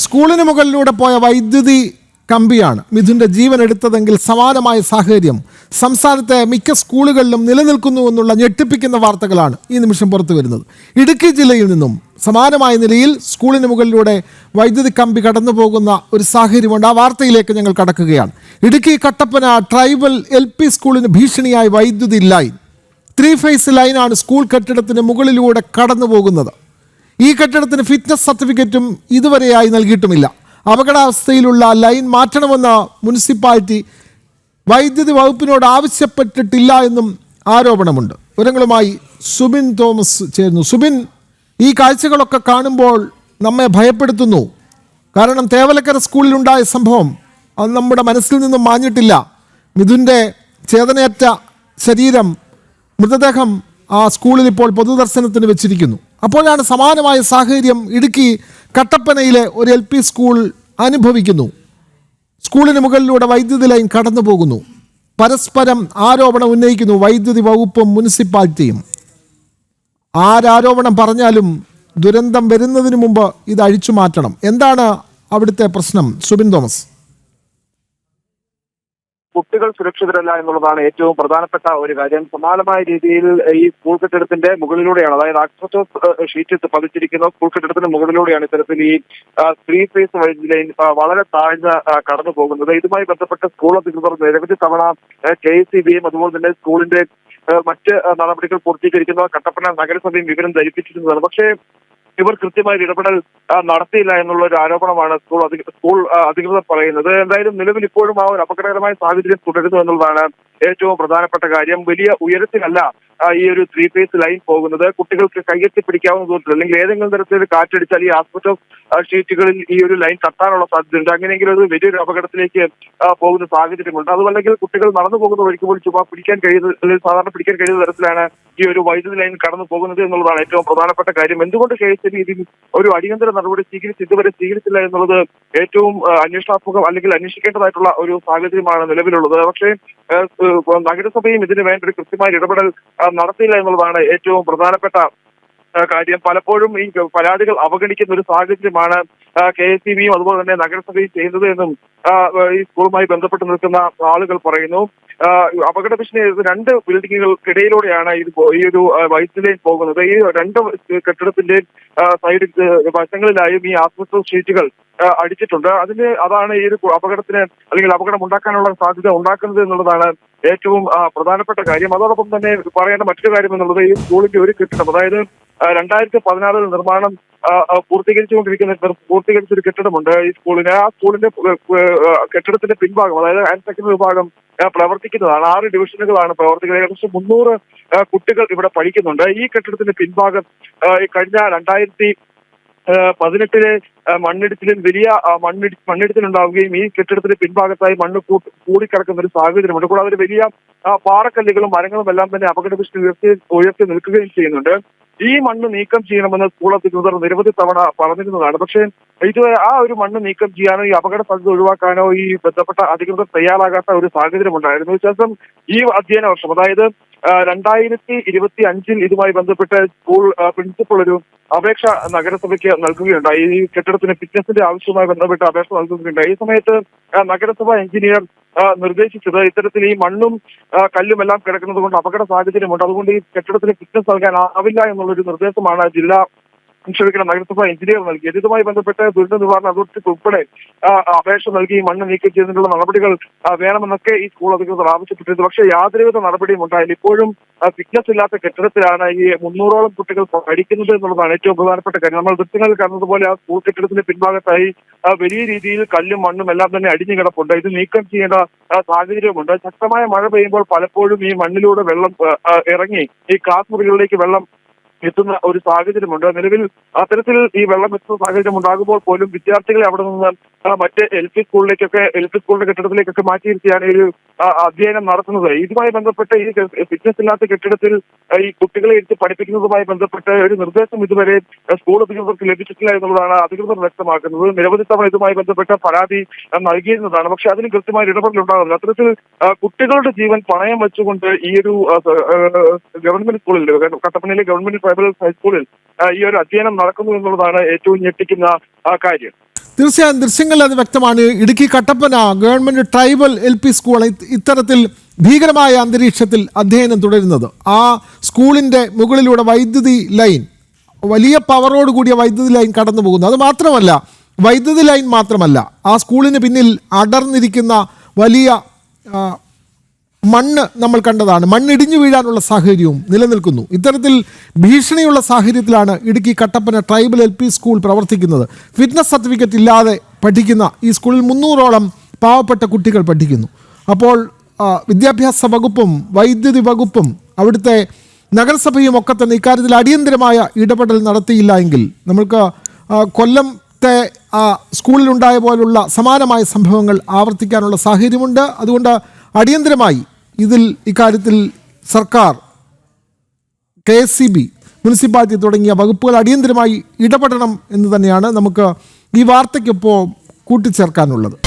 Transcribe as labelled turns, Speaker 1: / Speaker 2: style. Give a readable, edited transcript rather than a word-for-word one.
Speaker 1: സ്കൂളിന് മുകളിലൂടെ പോയ വൈദ്യുതി കമ്പിയാണ് മിഥുന്റെ ജീവൻ എടുത്തതെങ്കിൽ സമാനമായ സാഹചര്യം സംസ്ഥാനത്തെ മിക്ക സ്കൂളുകളിലും നിലനിൽക്കുന്നുവെന്നുള്ള ഞെട്ടിപ്പിക്കുന്ന വാർത്തകളാണ് ഈ നിമിഷം പുറത്തു വരുന്നത്. ഇടുക്കി ജില്ലയിൽ നിന്നും സമാനമായ നിലയിൽ സ്കൂളിന് മുകളിലൂടെ വൈദ്യുതി കമ്പി കടന്നു പോകുന്ന ഒരു സാഹചര്യമുണ്ട്. ആ വാർത്തയിലേക്ക് ഞങ്ങൾ കടക്കുകയാണ്. ഇടുക്കി കട്ടപ്പന ട്രൈബൽ LP സ്കൂളിന് ഭീഷണിയായ വൈദ്യുതി ലൈൻ 3 ഫേസ് ലൈനാണ് സ്കൂൾ കെട്ടിടത്തിന് മുകളിലൂടെ കടന്നു പോകുന്നത്. ഈ കെട്ടിടത്തിന് ഫിറ്റ്നസ് സർട്ടിഫിക്കറ്റും ഇതുവരെയായി നൽകിയിട്ടുമില്ല. അപകടാവസ്ഥയിലുള്ള ലൈൻ മാറ്റണമെന്ന മുനിസിപ്പാലിറ്റി വൈദ്യുതി വകുപ്പിനോട് ആവശ്യപ്പെട്ടിട്ടില്ല എന്നും ആരോപണമുണ്ട്. വിവരങ്ങളുമായി സുബിൻ തോമസ് ചേരുന്നു. സുബിൻ, ഈ കാഴ്ചകളൊക്കെ കാണുമ്പോൾ നമ്മെ ഭയപ്പെടുത്തുന്നു. കാരണം തേവലക്കര സ്കൂളിലുണ്ടായ സംഭവം അത് നമ്മുടെ മനസ്സിൽ നിന്നും മാഞ്ഞിട്ടില്ല. മിഥുൻ്റെ ചേതനയറ്റ ശരീരം, മൃതദേഹം ആ സ്കൂളിൽ ഇപ്പോൾ പൊതുദർശനത്തിന് വെച്ചിരിക്കുന്നു. അപ്പോഴാണ് സമാനമായ സാഹചര്യം ഇടുക്കി കട്ടപ്പനയിലെ ഒരു LP സ്കൂൾ അനുഭവിക്കുന്നു. സ്കൂളിന് മുകളിലൂടെ വൈദ്യുതി ലൈൻ കടന്നു പോകുന്നു. പരസ്പരം ആരോപണം ഉന്നയിക്കുന്നു വൈദ്യുതി വകുപ്പും മുനിസിപ്പാലിറ്റിയും. ആരോപണം പറഞ്ഞാലും ദുരന്തം വരുന്നതിന് മുമ്പ് ഇത് അഴിച്ചു മാറ്റണം. എന്താണ് അവിടുത്തെ പ്രശ്നം സുബിൻ തോമസ്?
Speaker 2: കുട്ടികൾ സുരക്ഷിതരല്ല എന്നുള്ളതാണ് ഏറ്റവും പ്രധാനപ്പെട്ട ഒരു കാര്യം. സമാനമായ രീതിയിൽ ഈ സ്കൂൾ കെട്ടിടത്തിന്റെ മുകളിലൂടെയാണ്, അതായത് ആക്സോസ് ഷീറ്റ് പതിച്ചിരിക്കുന്ന സ്കൂൾ കെട്ടിടത്തിന്റെ മുകളിലൂടെയാണ് ഇത്തരത്തിൽ ഈ 3 ഫേസ് വൈദ്യുതി ലൈൻ വളരെ താഴ്ന്ന കടന്നു പോകുന്നത്. ഇതുമായി ബന്ധപ്പെട്ട് സ്കൂൾ അധികൃതർ നിരവധി തവണ KECBയും അതുപോലെ തന്നെ സ്കൂളിന്റെ മറ്റ് നടപടികൾ പൂർത്തീകരിക്കുന്ന കട്ടപ്പന നഗരസഭയും വിവരം ധരിപ്പിച്ചിരുന്നതാണ്. പക്ഷേ ഇവർ കൃത്യമായ ഇടപെടൽ നടത്തിയില്ല എന്നുള്ള ഒരു ആരോപണമാണ് സ്കൂൾ അധികൃതർ പറയുന്നത്. എന്തായാലും നിലവിൽ ഇപ്പോഴും ആ ഒരു അപകടകരമായ സാഹചര്യം തുടരുന്നു എന്നുള്ളതാണ് ഏറ്റവും പ്രധാനപ്പെട്ട കാര്യം. വലിയ ഉയരത്തിലല്ല ഈ ഒരു 3 ഫേസ് ലൈൻ പോകുന്നത്. കുട്ടികൾക്ക് കയ്യെത്തി പിടിക്കാവുന്ന ദൂരത്തിൽ, അല്ലെങ്കിൽ ഏതെങ്കിലും തരത്തിൽ കാറ്റടിച്ചാൽ ഈ ആസ്പെറ്റോസ് ഷീറ്റുകളിൽ ഈ ഒരു ലൈൻ കത്താനുള്ള സാധ്യതയുണ്ട്. അങ്ങനെയെങ്കിലും അത് വലിയൊരു അപകടത്തിലേക്ക് പോകുന്ന സാഹചര്യമുണ്ട്. അതുമല്ലെങ്കിൽ കുട്ടികൾ നടന്നു പോകുന്ന വഴിക്ക് പോലും ചുമ്മാ സാധാരണ പിടിക്കാൻ കഴിയുന്ന തരത്തിലാണ് ഈ ഒരു വൈദ്യുതി ലൈൻ കടന്നു പോകുന്നത് എന്നുള്ളതാണ് ഏറ്റവും പ്രധാനപ്പെട്ട കാര്യം. എന്തുകൊണ്ട് KECB ഇതിൽ ഒരു അടിയന്തര നടപടി ഇതുവരെ സ്വീകരിച്ചില്ല എന്നുള്ളത് ഏറ്റവും അന്വേഷണാത്മകം അല്ലെങ്കിൽ അന്വേഷിക്കേണ്ടതായിട്ടുള്ള ഒരു സാഹചര്യമാണ് നിലവിലുള്ളത്. പക്ഷേ നഗരസഭയും ഇതിന് വേണ്ട ഒരു കൃത്യമായ ഇടപെടൽ നടത്തിയില്ല എന്നുള്ളതാണ് ഏറ്റവും പ്രധാനപ്പെട്ട കാര്യം. പലപ്പോഴും ഈ പരാതികൾ അവഗണിക്കുന്ന ഒരു സാഹചര്യമാണ് KECBയും അതുപോലെ തന്നെ നഗരസഭയും ചെയ്യുന്നത് എന്നും ഈ സ്കൂളുമായി ബന്ധപ്പെട്ട് നിൽക്കുന്ന ആളുകൾ പറയുന്നു. അപകട ഭീഷണി 2 ബിൽഡിങ്ങുകൾക്കിടയിലൂടെയാണ് ഈ ഒരു വൈദ്യുതി ലൈൻ പോകുന്നത്. ഈ 2 കെട്ടിടത്തിന്റെ സൈഡ് വശങ്ങളിലായും ഈ ആസ്ബസ്റ്റോസ് ഷീറ്റുകൾ അടിച്ചിട്ടുണ്ട്. അതാണ് ഈ ഒരു അപകടത്തിന് അല്ലെങ്കിൽ അപകടം ഉണ്ടാക്കാനുള്ള സാധ്യത ഉണ്ടാക്കുന്നത് എന്നുള്ളതാണ് ഏറ്റവും പ്രധാനപ്പെട്ട കാര്യം. അതോടൊപ്പം തന്നെ പറയേണ്ട മറ്റൊരു കാര്യം എന്നുള്ളത് ഈ സ്കൂളിന്റെ ഒരു കെട്ടിടം, അതായത് 2016 നിർമ്മാണം പൂർത്തീകരിച്ചൊരു കെട്ടിടമുണ്ട് ഈ സ്കൂളിന്. ആ സ്കൂളിന്റെ കെട്ടിടത്തിന്റെ പിൻഭാഗം, അതായത് ഹയർ സെക്കൻഡറി വിഭാഗം പ്രവർത്തിക്കുന്നതാണ്. 6 ഡിവിഷനുകളാണ് പ്രവർത്തിക്കുന്നത്. ഏകദേശം 300 കുട്ടികൾ ഇവിടെ പഠിക്കുന്നുണ്ട്. ഈ കെട്ടിടത്തിന്റെ പിൻഭാഗം കഴിഞ്ഞ 2018 മണ്ണിടിച്ചിലിൽ വലിയ മണ്ണിടിച്ചിലുണ്ടാവുകയും ഈ കെട്ടിടത്തിന്റെ പിൻഭാഗത്തായി മണ്ണ് കൂടിക്കിടക്കുന്ന ഒരു സാഹചര്യമുണ്ട്. കൂടാതെ ഒരു വലിയ പാറക്കല്ലുകളും മരങ്ങളും എല്ലാം തന്നെ അപകട ഭീഷണി ഉയർത്തി നിൽക്കുകയും ചെയ്യുന്നുണ്ട്. ഈ മണ്ണ് നീക്കം ചെയ്യണമെന്ന് സ്കൂൾ അധികൃതർ നിരവധി തവണ പറഞ്ഞിരുന്നതാണ്. പക്ഷേ ഇതുവരെ ആ ഒരു മണ്ണ് നീക്കം ചെയ്യാനോ ഈ അപകട സാധ്യത ഒഴിവാക്കാനോ ഈ ബന്ധപ്പെട്ട അധികൃതർ തയ്യാറാകാത്ത ഒരു സാഹചര്യം ഉണ്ടായിരുന്നു. ശേഷം ഈ അധ്യയന വർഷം, അതായത് 2025 ഇതുമായി ബന്ധപ്പെട്ട് സ്കൂൾ പ്രിൻസിപ്പൽ ഒരു അപേക്ഷ നഗരസഭയ്ക്ക് നൽകുകയുണ്ടായി. ഈ കെട്ടിടത്തിന് ഫിറ്റ്നസിന്റെ ആവശ്യവുമായി ബന്ധപ്പെട്ട് അപേക്ഷ നൽകുകയുണ്ടായി. ഈ സമയത്ത് നഗരസഭ എഞ്ചിനീയർ നിർദ്ദേശിച്ചത് ഇത്തരത്തിൽ ഈ മണ്ണും കല്ലും എല്ലാം കിടക്കുന്നത് കൊണ്ട് അപകട സാഹചര്യമുണ്ട്, അതുകൊണ്ട് ഈ കെട്ടിടത്തിന് ഫിറ്റ്നസ് നൽകാനാവില്ല എന്നുള്ളൊരു നിർദ്ദേശമാണ് നഗരസഭ എഞ്ചിനീയർ നൽകിയത്. ഇതുമായി ബന്ധപ്പെട്ട് ദുരന്ത നിവാരണ അതോറിറ്റിക്ക് ഉൾപ്പെടെ അപേക്ഷ നൽകി മണ്ണ് നീക്കം ചെയ്യുന്നതിനുള്ള നടപടികൾ വേണമെന്നൊക്കെ ഈ സ്കൂൾ അധികൃതർ ആവശ്യപ്പെട്ടിരുന്നു. പക്ഷേ യാതൊരുവിധ നടപടിയും ഉണ്ടായില്ല. ഇപ്പോഴും ഫിറ്റ്നസ് ഇല്ലാത്ത കെട്ടിടത്തിലാണ് ഈ 300ഓളം കുട്ടികൾ പഠിക്കുന്നത് എന്നുള്ളതാണ് ഏറ്റവും പ്രധാനപ്പെട്ട കാര്യം. നമ്മൾ ദൃശ്യങ്ങളിൽ കാണുന്നതുപോലെ ആ സ്കൂൾ കെട്ടിടത്തിന്റെ പിൻഭാഗത്തായി വലിയ രീതിയിൽ കല്ലും മണ്ണും എല്ലാം തന്നെ അടിഞ്ഞു കിടപ്പുണ്ട്. ഇത് നീക്കം ചെയ്യേണ്ട സാഹചര്യമുണ്ട്. ശക്തമായ മഴ പെയ്യുമ്പോൾ പലപ്പോഴും ഈ മണ്ണിലൂടെ വെള്ളം ഇറങ്ങി ഈ ക്ലാസ് മുറികളിലേക്ക് വെള്ളം എത്തുന്ന ഒരു സാഹചര്യമുണ്ട്. നിലവിൽ അത്തരത്തിൽ ഈ വെള്ളം എത്തുന്ന സാഹചര്യം ഉണ്ടാകുമ്പോൾ പോലും വിദ്യാർത്ഥികളെ അവിടെ നിന്ന് മറ്റ് LP സ്കൂളിന്റെ കെട്ടിടത്തിലേക്കൊക്കെ മാറ്റിയിരുത്തിയാണ് ഈ ഒരു അധ്യയനം നടത്തുന്നത്. ഇതുമായി ബന്ധപ്പെട്ട് ഈ ഫിറ്റ്നസ് ഇല്ലാത്ത കെട്ടിടത്തിൽ ഈ കുട്ടികളെ ഇരുത്തി പഠിപ്പിക്കുന്നതുമായി ബന്ധപ്പെട്ട് ഒരു നിർദ്ദേശം ഇതുവരെ സ്കൂൾ അധികൃതർക്ക് ലഭിച്ചിട്ടില്ല എന്നുള്ളതാണ് അധികൃതർ വ്യക്തമാക്കുന്നത്. നിരവധി തവണ ഇതുമായി ബന്ധപ്പെട്ട പരാതി നൽകിയിരുന്നതാണ്. പക്ഷെ അതിന് കൃത്യമായ ഇടപെടൽ ഉണ്ടാകുന്നില്ല. അത്തരത്തിൽ കുട്ടികളുടെ ജീവൻ പണയം വെച്ചുകൊണ്ട് ഈ ഒരു ഗവൺമെന്റ് സ്കൂളിൽ, കട്ടപ്പനയിലെ ഗവൺമെന്റ് ട്രൈബൽ ഹൈസ്കൂളിൽ ഈ ഒരു അധ്യയനം നടക്കുന്നു എന്നുള്ളതാണ് ഏറ്റവും ഞെട്ടിക്കുന്ന കാര്യം.
Speaker 1: തീർച്ചയായും ദൃശ്യങ്ങളിൽ അത് വ്യക്തമാണ്. Idukki Kattappana government tribal LP school ഇത്തരത്തിൽ ഭീകരമായ അന്തരീക്ഷത്തിൽ അധ്യയനം തുടരുന്നത്. ആ സ്കൂളിൻ്റെ മുകളിലൂടെ വൈദ്യുതി ലൈൻ, വലിയ പവറോട് കൂടിയ വൈദ്യുതി ലൈൻ കടന്നു പോകുന്നു. അത് മാത്രമല്ല, വൈദ്യുതി ലൈൻ മാത്രമല്ല, ആ സ്കൂളിന് പിന്നിൽ അടർന്നിരിക്കുന്ന വലിയ മണ്ണ് നമ്മൾ കണ്ടതാണ്. മണ്ണിടിഞ്ഞു വീഴാനുള്ള സാഹചര്യവും നിലനിൽക്കുന്നു. ഇത്തരത്തിൽ ഭീഷണിയുള്ള സാഹചര്യത്തിലാണ് Idukki Kattappana tribal LP school പ്രവർത്തിക്കുന്നത്. ഫിറ്റ്നസ് സർട്ടിഫിക്കറ്റ് ഇല്ലാതെ പഠിക്കുന്ന ഈ സ്കൂളിൽ 300ഓളം പാവപ്പെട്ട കുട്ടികൾ പഠിക്കുന്നു. അപ്പോൾ വിദ്യാഭ്യാസ വകുപ്പും വൈദ്യുതി വകുപ്പും അവിടുത്തെ നഗരസഭയും ഒക്കെ തന്നെ ഇക്കാര്യത്തിൽ അടിയന്തരമായ ഇടപെടൽ നടത്തിയില്ല എങ്കിൽ നമുക്ക് കൊല്ലത്തെ സ്കൂളിലുണ്ടായ പോലുള്ള സമാനമായ സംഭവങ്ങൾ ആവർത്തിക്കാനുള്ള സാഹചര്യമുണ്ട്. അതുകൊണ്ട് അടിയന്തരമായി ഇക്കാര്യത്തിൽ സർക്കാർ, KSCB, മുനിസിപ്പാലിറ്റി തുടങ്ങിയ വകുപ്പുകൾ അടിയന്തരമായി ഇടപെടണം എന്ന് തന്നെയാണ് നമുക്ക് ഈ വാർത്തയ്ക്കൊപ്പം കൂട്ടിച്ചേർക്കാനുള്ളത്.